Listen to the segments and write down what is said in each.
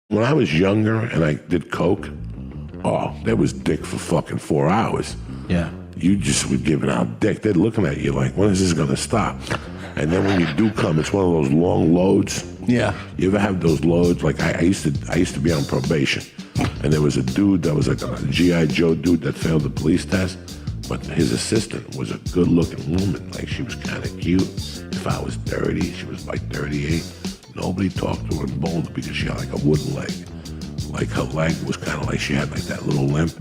When I was younger and I did coke, oh, there was dick for fucking 4 hours. Yeah. You just would give it out dick. They're looking at you like, when is this gonna stop? And then when you do come, it's one of those long loads. Yeah. You ever have those loads? Like I used to be on probation, and there was a dude that was like a G.I. Joe dude that failed the police test, but his assistant was a good-looking woman. Like she was kind of cute. If I was 30, she was like 38. Nobody talked to her in Boulder because she had like a wooden leg. Like her leg was kind of like she had like that little limp.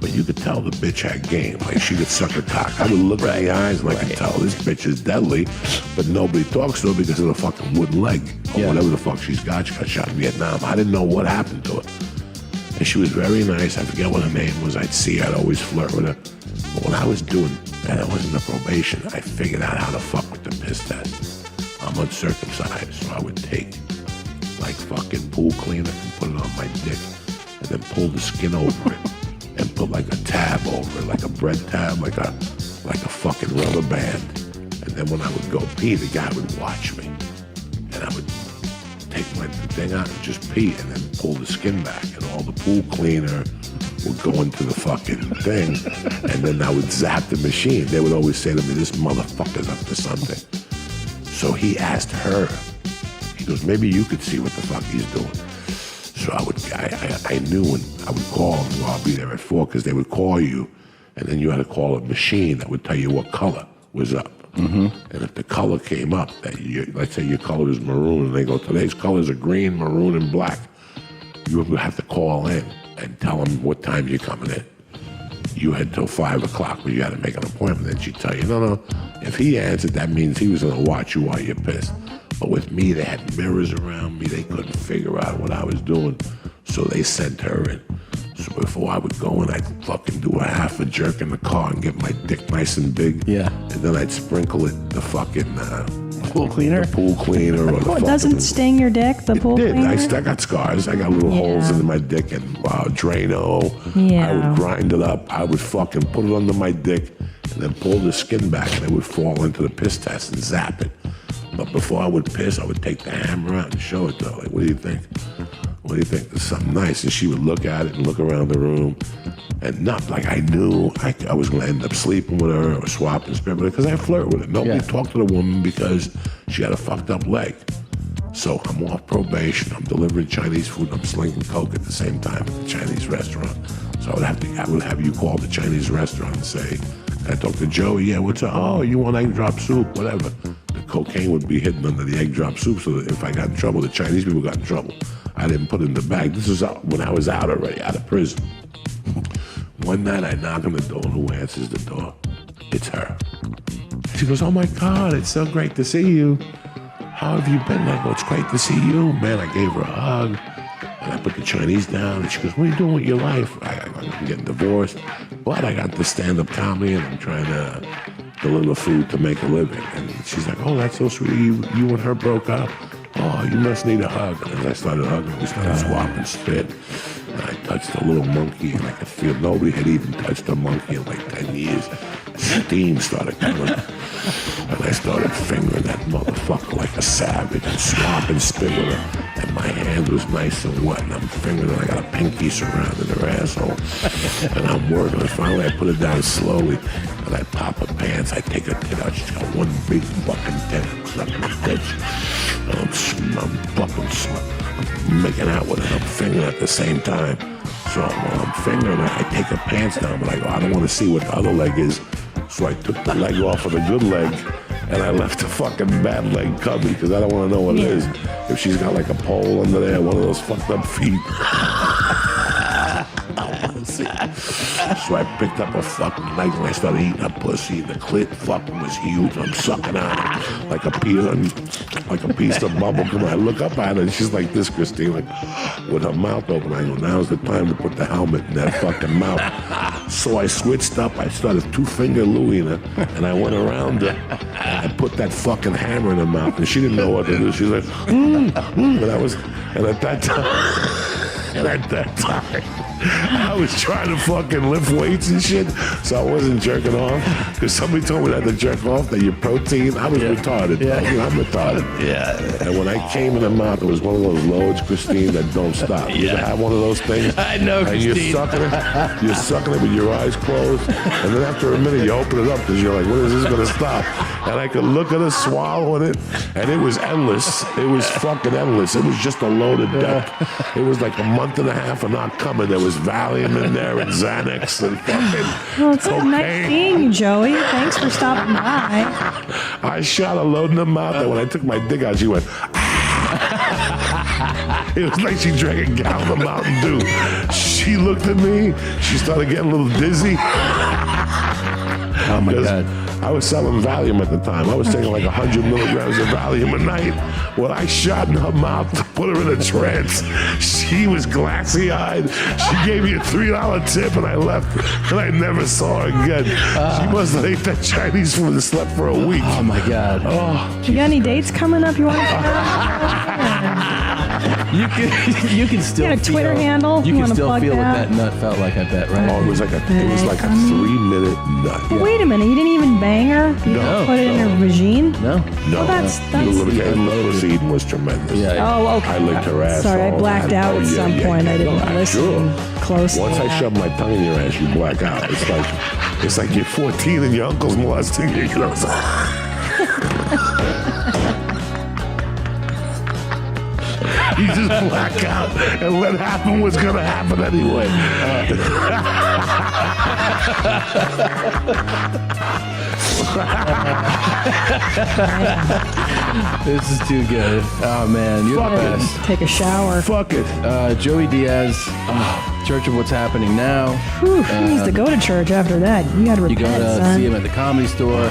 But you could tell the bitch had game. Like she could suck a cock. I would look in the eyes and I could tell this bitch is deadly, but nobody talks to her because of the fucking wooden leg or whatever the fuck she's got. She got shot in Vietnam. I didn't know what happened to her. And she was very nice. I forget what her name was. I'd see her. I'd always flirt with her. But when I was doing, and I was in the probation, I figured out how to fuck with the piss test. I'm uncircumcised, so I would take like fucking pool cleaner and put it on my dick and then pull the skin over it. And put like a tab over it, like a bread tab, like a fucking rubber band. And then when I would go pee, the guy would watch me. And I would take my thing out and just pee and then pull the skin back. And all the pool cleaner would go into the fucking thing. And then I would zap the machine. They would always say to me, this motherfucker's up to something. So he asked her, he goes, maybe you could see what the fuck he's doing. So I knew when I would call them, well, I'll be there at 4, because they would call you, and then you had to call a machine that would tell you what color was up. Mm-hmm. And if the color came up, let's say your color is maroon, and they go, today's colors are green, maroon, and black, you would have to call in and tell them what time you're coming in. You had till 5 o'clock, but you had to make an appointment. Then she'd tell you, no, if he answered, that means he was going to watch you while you're pissed. But with me, they had mirrors around me. They couldn't figure out what I was doing. So they sent her in. So before I would go in, I'd fucking do a half a jerk in the car and get my dick nice and big. Yeah. And then I'd sprinkle it the fucking pool cleaner? The pool cleaner. Or It doesn't sting your dick, the pool cleaner? cleaner? I got scars. I got little holes in my dick and Drano. Yeah. I would grind it up. I would fucking put it under my dick and then pull the skin back, and it would fall into the piss test and zap it. But before I would piss, I would take the hammer out and show it to her. Like, what do you think? What do you think? There's something nice. And she would look at it and look around the room. And not like I knew I was going to end up sleeping with her or swapping spirit with her, because I flirt with her. Nobody talked to the woman because she had a fucked up leg. So I'm off probation. I'm delivering Chinese food. I'm slinging coke at the same time at the Chinese restaurant. So I would have you call the Chinese restaurant and say, I talk to Joey. Yeah, what's up? Oh, you want egg drop soup? Whatever. The cocaine would be hidden under the egg drop soup, so that if I got in trouble, the Chinese people got in trouble. I didn't put it in the bag. This was when I was out already, out of prison. One night I knock on the door, and who answers the door? It's her. She goes, oh my God, it's so great to see you. How have you been? I go, it's great to see you. Man, I gave her a hug. And I put the Chinese down, and she goes, what are you doing with your life? I'm getting divorced, but I got this stand-up comedy, and I'm trying to deliver food to make a living. And she's like, oh, that's so sweet. You and her broke up. Oh, you must need a hug. And as I started hugging, we started swapping spit. And I touched a little monkey, and I could feel nobody had even touched a monkey in like 10 years. Steam started coming. And I started fingering that motherfucker like a savage and swapping spit with her. And my hand was nice and wet, and I'm fingering her. I got a pinky surrounding her asshole. And I'm working. And finally, I put it down slowly, and I pop her pants. I take her tit out. She's got one big fucking tit. I'm sucking her bitch. And I'm fucking making out with her. I'm fingering at the same time. So while I'm fingering her, I take her pants down, but I go, I don't want to see what the other leg is. So I took the leg off of the good leg, and I left the fucking bad leg cubby, because I don't want to know what it is. If she's got like a pole under there, one of those fucked up feet. So I picked up a fucking leg and I started eating her pussy. The clit fucking was huge. I'm sucking on it like a piece of bubble gum. I look up at her and she's like this, Christine, like with her mouth open. I go, now's the time to put the helmet in that fucking mouth. So I switched up. I started 2-finger Louie-ing her, and I went around her. And I put that fucking hammer in her mouth, and she didn't know what to do. She's like, and at that time. And at that time, I was trying to fucking lift weights and shit, so I wasn't jerking off. Because somebody told me that to jerk off, that your protein, I was retarded. Yeah. You know, I'm retarded. Yeah. And when I came in the mouth, it was one of those loads, Christine, that don't stop. You ever have one of those things? I know, and Christine. you're sucking it with your eyes closed, and then after a minute, you open it up because you're like, when is this going to stop? And I could look at her swallowing it, and it was endless. It was fucking endless. It was just a loaded deck. It was like a month and a half of not coming. There was Valium in there and Xanax and fucking Well, it's cocaine. nice seeing you, Joey. Thanks for stopping by. I shot a load in her mouth, and when I took my dick out, she went, it was like she drank a gallon of Mountain Dew. She looked at me. She started getting a little dizzy. Oh my God. I was selling Valium at the time. I was taking like 100 milligrams of Valium a night. When I shot in her mouth to put her in a trance, she was glassy-eyed. She gave me a $3 tip, and I left, and I never saw her again. She must have ate that Chinese food and slept for a week. Oh my God. Oh, You got any dates coming up you want to share? You can still You got a Twitter feel, handle? You You can wanna still plug feel what that? that nut felt like, I bet, right? it was like a 3-minute nut. But wait a minute, you didn't even bang her? You No, just put it in no. her vagine? No. No, Well, that's- the that's- lubrication proceeding was tremendous. Yeah. Oh, okay. I licked her ass. Sorry, I blacked out at some point. I didn't listen closely. Once I shove my tongue in your ass, you black out. It's like you're 14 and your uncle's molesting you. You know? You just black out and what happened was gonna happen anyway. This is too good. Oh man, you're Fuck the it. best. Take a shower. Fuck it. Joey Diaz, Church of What's Happening Now. Whew, he needs to go to church after that. You got to You repent, gotta son. see him at the Comedy Store.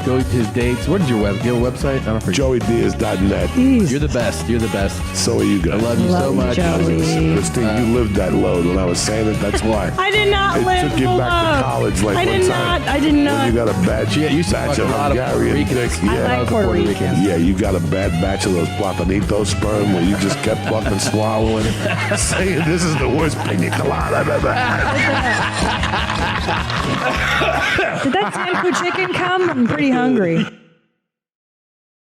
Go to his dates. What is your website? I don't forget. JoeyDiaz.net. Jeez. You're the best. You're the best. So are you guys. I love you so Love you, much. Joey. Christine, you lived that load when I was saying it. That's why. I did not It live took you the back love. to college like I one did time. not. I did When not. you got a bad Yeah, you suck batch of a lot of Puerto Hungarian Ricans. dicks. I Yeah. like Puerto Rican. Yeah, you got a bad batch of those platanito sperm where you just kept fucking swallowing it, saying this is the worst pina colada I've ever had. Did that Sanku chicken come? I'm pretty hungry.